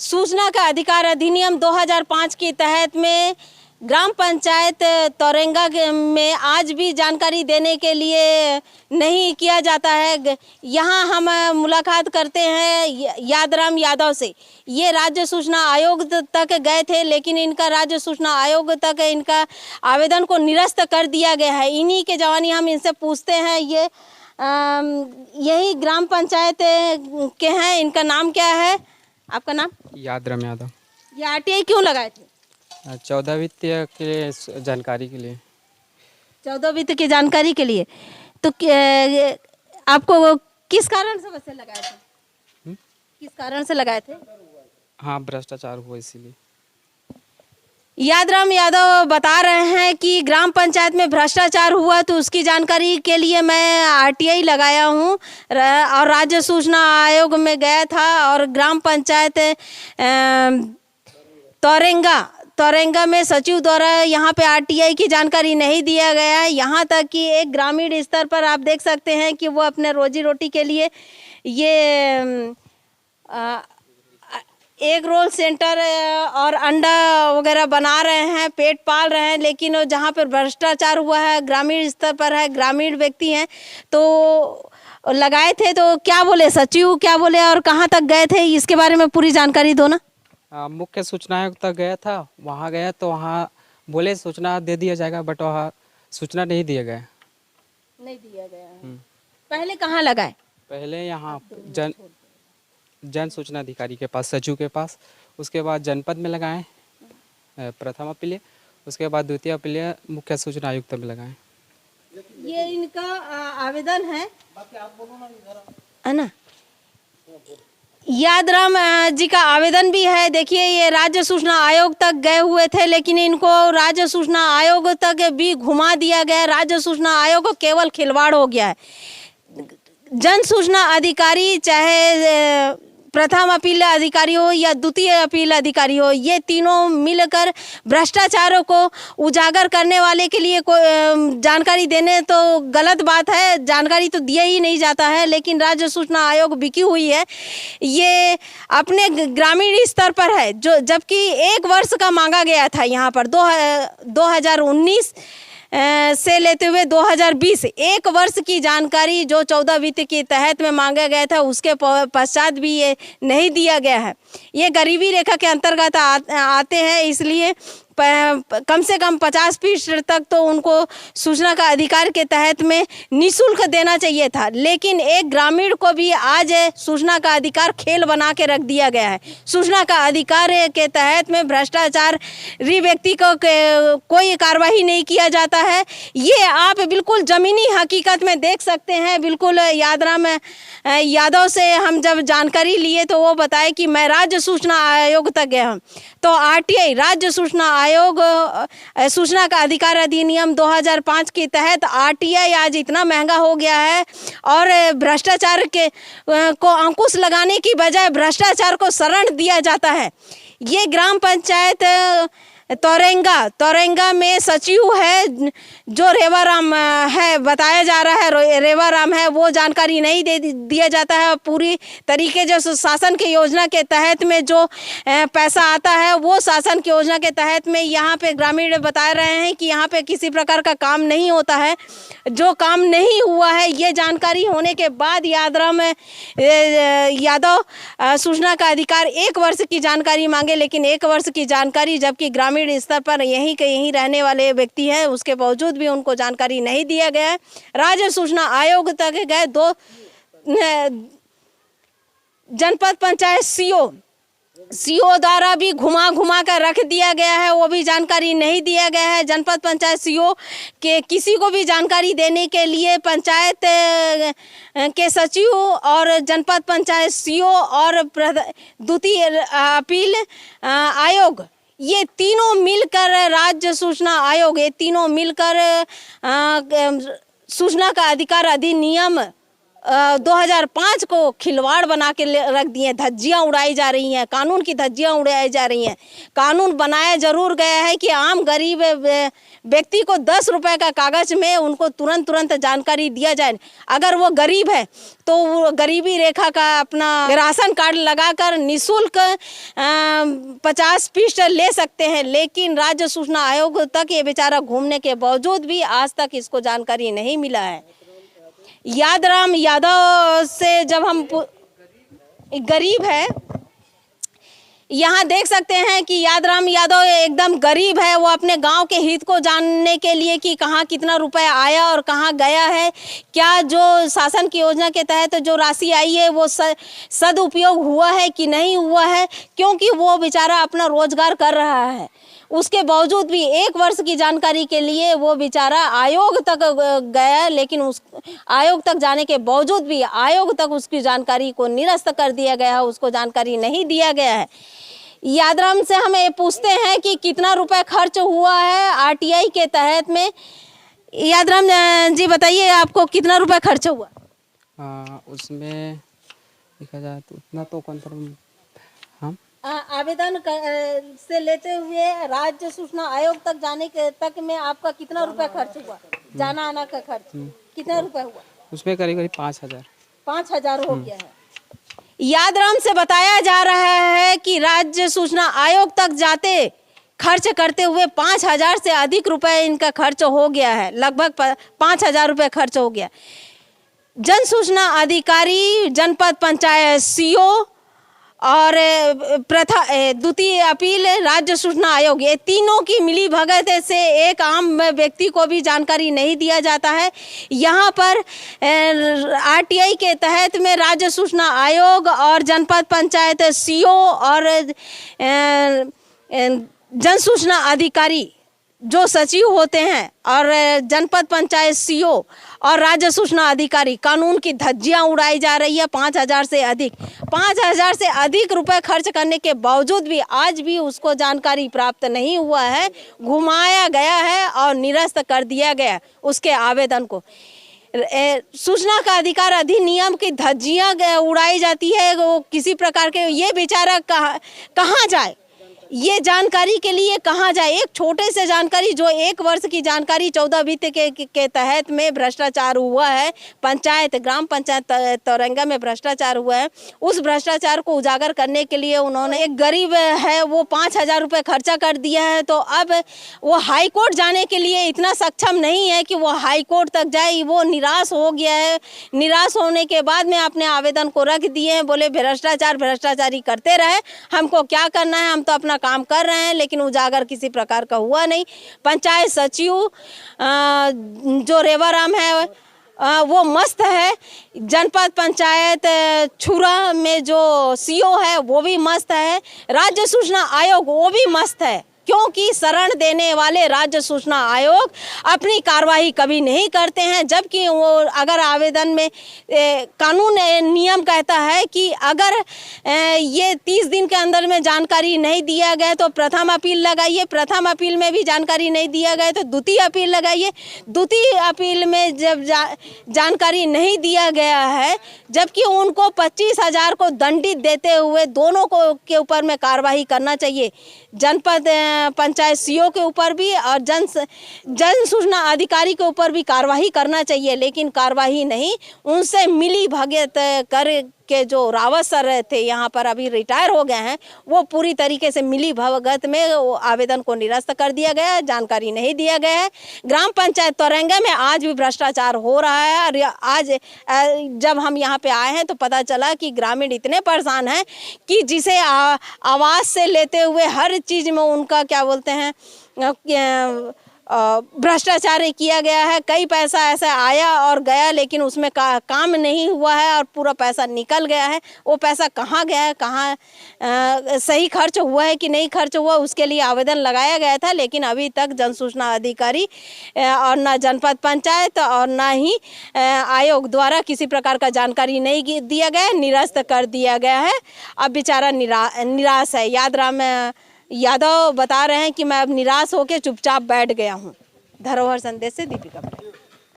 सूचना का अधिकार अधिनियम 2005 के तहत में ग्राम पंचायत तोरेंगा में आज भी जानकारी देने के लिए नहीं किया जाता है। यहाँ हम मुलाकात करते हैं यादराम यादव से। ये राज्य सूचना आयोग तक गए थे, लेकिन इनका राज्य सूचना आयोग तक इनका आवेदन को निरस्त कर दिया गया है। इन्हीं के जवानी हम इनसे पूछते हैं। ये यही ग्राम पंचायत के हैं। इनका नाम क्या है? आपका नाम? यादराम यादव। ये आरटीआई क्यों लगाए थे? 14 वित्तीय के लिए जानकारी के लिए। 14 वित्त की जानकारी के लिए। तो आपको किस कारण से वैसे लगाए थे? किस कारण से लगाए थे? हाँ, भ्रष्टाचार हुआ इसीलिए। यादराम यादव बता रहे हैं कि ग्राम पंचायत में भ्रष्टाचार हुआ तो उसकी जानकारी के लिए मैं आरटीआई लगाया हूँ और राज्य सूचना आयोग में गया था और ग्राम पंचायत तोरेंगा में सचिव द्वारा यहाँ पे आरटीआई की जानकारी नहीं दिया गया है। यहाँ तक कि एक ग्रामीण स्तर पर आप देख सकते हैं कि वो अपने रोजी रोटी के लिए ये एग रोल सेंटर और अंडा वगैरह बना रहे हैं, पेट पाल रहे हैं। लेकिन जहाँ पर भ्रष्टाचार हुआ है ग्रामीण स्तर पर है, ग्रामीण व्यक्ति हैं, तो लगाए थे। तो क्या बोले सचिव, क्या बोले और कहाँ तक गए थे, इसके बारे में पूरी जानकारी दो ना। मुख्य सूचना आयोग तक गया था। वहाँ गया तो वहाँ बोले सूचना दे दिया जाएगा, बट वहाँ सूचना नहीं दिया गया। नहीं दिया गया। पहले कहाँ लगाए? पहले यहाँ जन सूचना अधिकारी के पास, सचिव के पास। उसके बाद जनपद में लगाए प्रथम अपील, उसके बाद द्वितीय अपील मुख्य सूचना आयुक्त में लगाए। ये इनका आवेदन है ना। यादराम जी का आवेदन भी है। देखिए, ये राज्य सूचना आयोग तक गए हुए थे, लेकिन इनको राज्य सूचना आयोग तक भी घुमा दिया गया। राज्य सूचना आयोग केवल खिलवाड़ हो गया है। जन सूचना अधिकारी, चाहे प्रथम अपील अधिकारी हो या द्वितीय अपील अधिकारी हो, ये तीनों मिलकर भ्रष्टाचारों को उजागर करने वाले के लिए जानकारी देने तो गलत बात है, जानकारी तो दिया ही नहीं जाता है। लेकिन राज्य सूचना आयोग बिकी हुई है। ये अपने ग्रामीण स्तर पर है, जो जबकि 1 वर्ष का मांगा गया था यहाँ पर 2019 से लेते हुए 2020 1 वर्ष की जानकारी जो 14 वित्त के तहत में मांगा गया था, उसके पश्चात भी ये नहीं दिया गया है। ये गरीबी रेखा के अंतर्गत आते हैं, इसलिए कम से कम 50% तक तो उनको सूचना का अधिकार के तहत में निःशुल्क देना चाहिए था। लेकिन एक ग्रामीण को भी आज सूचना का अधिकार खेल बना के रख दिया गया है। सूचना का अधिकार के तहत में भ्रष्टाचारी व्यक्ति को कोई कार्रवाई नहीं किया जाता है। ये आप बिल्कुल ज़मीनी हकीकत में देख सकते हैं। बिल्कुल यादराम यादव से हम जब जानकारी लिए तो वो बताए कि मैं राज्य सूचना आयोग तक गया हूँ। तो आरटीआई, राज्य सूचना आयोग, सूचना का अधिकार अधिनियम 2005 के तहत आरटीआई आज इतना महंगा हो गया है और भ्रष्टाचार को अंकुश लगाने की बजाय भ्रष्टाचार को शरण दिया जाता है। ये ग्राम पंचायत तोरेंगा में सचिव है जो रेवाराम है, बताया जा रहा है रेवाराम है। वो जानकारी नहीं दिया जाता है। पूरी तरीके जो शासन की योजना के तहत में जो पैसा आता है, वो शासन की योजना के तहत में यहाँ पे ग्रामीण बता रहे हैं कि यहाँ पे किसी प्रकार का काम नहीं होता है। जो काम नहीं हुआ है, ये जानकारी होने के बाद यादराम यादव सूचना का अधिकार 1 वर्ष की जानकारी मांगे। लेकिन 1 वर्ष की जानकारी, जबकि ग्रामीण स्तर पर यहीं के यहीं रहने वाले व्यक्ति हैं, उसके बावजूद भी उनको जानकारी नहीं दिया गया है। राज्य सूचना आयोग तक गए, 2 जनपद पंचायत सीओ द्वारा भी घुमा कर रख दिया गया है, वो भी जानकारी नहीं दिया गया है। जनपद पंचायत सीओ के किसी को भी जानकारी देने के लिए पंचायत के सचिव और जनपद पंचायत सीओ और द्वितीय अपील आयोग, ये तीनों मिलकर राज्य सूचना आयोग, ये तीनों मिलकर सूचना का अधिकार अधिनियम 2005 को खिलवाड़ बना के रख दिए, धज्जियां उड़ाई जा रही हैं, कानून की धज्जियां उड़ाई जा रही हैं। कानून बनाया जरूर गया है कि आम गरीब व्यक्ति को 10 रुपए का कागज में उनको तुरंत जानकारी दिया जाए। अगर वो गरीब है तो वो गरीबी रेखा का अपना राशन कार्ड लगाकर निःशुल्क 50 पीस ले सकते हैं, लेकिन राज्य सूचना आयोग तक ये बेचारा घूमने के बावजूद भी आज तक इसको जानकारी नहीं मिला है। यादराम यादव से जब हम गरीब है, यहाँ देख सकते हैं कि यादराम यादव एकदम गरीब है। वो अपने गांव के हित को जानने के लिए कि कहाँ कितना रुपया आया और कहाँ गया है, क्या जो शासन की योजना के तहत जो राशि आई है वो सदुपयोग हुआ है कि नहीं हुआ है, क्योंकि वो बेचारा अपना रोजगार कर रहा है। उसके बावजूद भी 1 वर्ष की जानकारी के लिए वो बेचारा आयोग तक गया, लेकिन उस आयोग तक जाने के बावजूद भी आयोग तक उसकी जानकारी को निरस्त कर दिया गया है, उसको जानकारी नहीं दिया गया है। यादराम से हम ये पूछते हैं कि कितना रुपए खर्च हुआ है आरटीआई के तहत में। यादराम जी बताइए, आपको कितना रुपए खर्च हुआ? उसमें देखा जाए तो उतना तो कंफर्म हम आवेदन से लेते हुए राज्य सूचना आयोग तक जाने के तक में आपका कितना रुपया खर्च हुआ? जाना आना का खर्च कितना रुपया हुआ? उसमें करीब 5,000 हो गया है। यादराम से बताया जा रहा है कि राज्य सूचना आयोग तक जाते खर्च करते हुए 5,000 से अधिक रुपए इनका खर्च हो गया है। लगभग 5,000 रुपये खर्च हो गया। जन सूचना अधिकारी, जनपद पंचायत सीओ और द्वितीय अपील राज्य सूचना आयोग, ये तीनों की मिली भगत से एक आम व्यक्ति को भी जानकारी नहीं दिया जाता है। यहाँ पर आरटीआई के तहत में राज्य सूचना आयोग और जनपद पंचायत सीओ और जन सूचना अधिकारी जो सचिव होते हैं और जनपद पंचायत सीओ और राज्य सूचना अधिकारी, कानून की धज्जियां उड़ाई जा रही है। 5,000 से अधिक रुपए खर्च करने के बावजूद भी आज भी उसको जानकारी प्राप्त नहीं हुआ है, घुमाया गया है और निरस्त कर दिया गया उसके आवेदन को। सूचना का अधिकार अधिनियम की धज्जियां उड़ाई जाती है, वो किसी प्रकार के, ये बेचारा कहाँ जाए, ये जानकारी के लिए कहाँ जाए? एक छोटे से जानकारी, जो 1 वर्ष की जानकारी 14 वित्त के तहत में भ्रष्टाचार हुआ है, पंचायत ग्राम पंचायत तोरंगा में भ्रष्टाचार हुआ है, उस भ्रष्टाचार को उजागर करने के लिए उन्होंने, एक गरीब है वो 5,000 रुपये खर्चा कर दिया है, तो अब वो हाई कोर्ट जाने के लिए इतना सक्षम नहीं है कि वो हाई कोर्ट तक जाए। वो निराश हो गया है। निराश होने के बाद में अपने आवेदन को रख दिए हैं, बोले भ्रष्टाचारी करते रहे, हमको क्या करना है, हम तो अपना काम कर रहे हैं, लेकिन उजागर किसी प्रकार का हुआ नहीं। पंचायत सचिव जो रेवाराम है वो मस्त है। जनपद पंचायत छुरा में जो सीओ है वो भी मस्त है। राज्य सूचना आयोग वो भी मस्त है, क्योंकि शरण देने वाले राज्य सूचना आयोग अपनी कार्रवाई कभी नहीं करते हैं, जबकि वो अगर आवेदन में कानून नियम कहता है कि अगर ये 30 दिन के अंदर में जानकारी नहीं दिया गया तो प्रथम अपील लगाइए, प्रथम अपील में भी जानकारी नहीं दिया गया तो द्वितीय अपील लगाइए, द्वितीय अपील में जब जानकारी नहीं दिया गया है, जबकि उनको 25,000 को दंडित देते हुए दोनों को के ऊपर में कार्रवाई करना चाहिए। जनपद पंचायत सीओ के ऊपर भी और जन सूचना अधिकारी के ऊपर भी कार्रवाई करना चाहिए, लेकिन कार्रवाई नहीं। उनसे मिली भगत कर के जो रावत सर थे, यहाँ पर अभी रिटायर हो गए हैं, वो पूरी तरीके से मिली भगत में वो आवेदन को निरस्त कर दिया गया है, जानकारी नहीं दिया गया है। ग्राम पंचायत तोरंगा में आज भी भ्रष्टाचार हो रहा है और आज जब हम यहाँ पे आए हैं तो पता चला कि ग्रामीण इतने परेशान हैं कि जिसे आवास से लेते हुए हर चीज़ में उनका क्या बोलते हैं भ्रष्टाचार किया गया है। कई पैसा ऐसा आया और गया, लेकिन उसमें काम नहीं हुआ है और पूरा पैसा निकल गया है। वो पैसा कहाँ गया है, कहाँ सही खर्च हुआ है कि नहीं खर्च हुआ, उसके लिए आवेदन लगाया गया था, लेकिन अभी तक जन सूचना अधिकारी और ना जनपद पंचायत और ना ही आयोग द्वारा किसी प्रकार का जानकारी नहीं दिया गया, निरस्त कर दिया गया है। अब बेचारा निराश है। यादव बता रहे हैं कि मैं अब निराश होकर चुपचाप बैठ गया हूँ। धरोहर संदेश से दीपिका।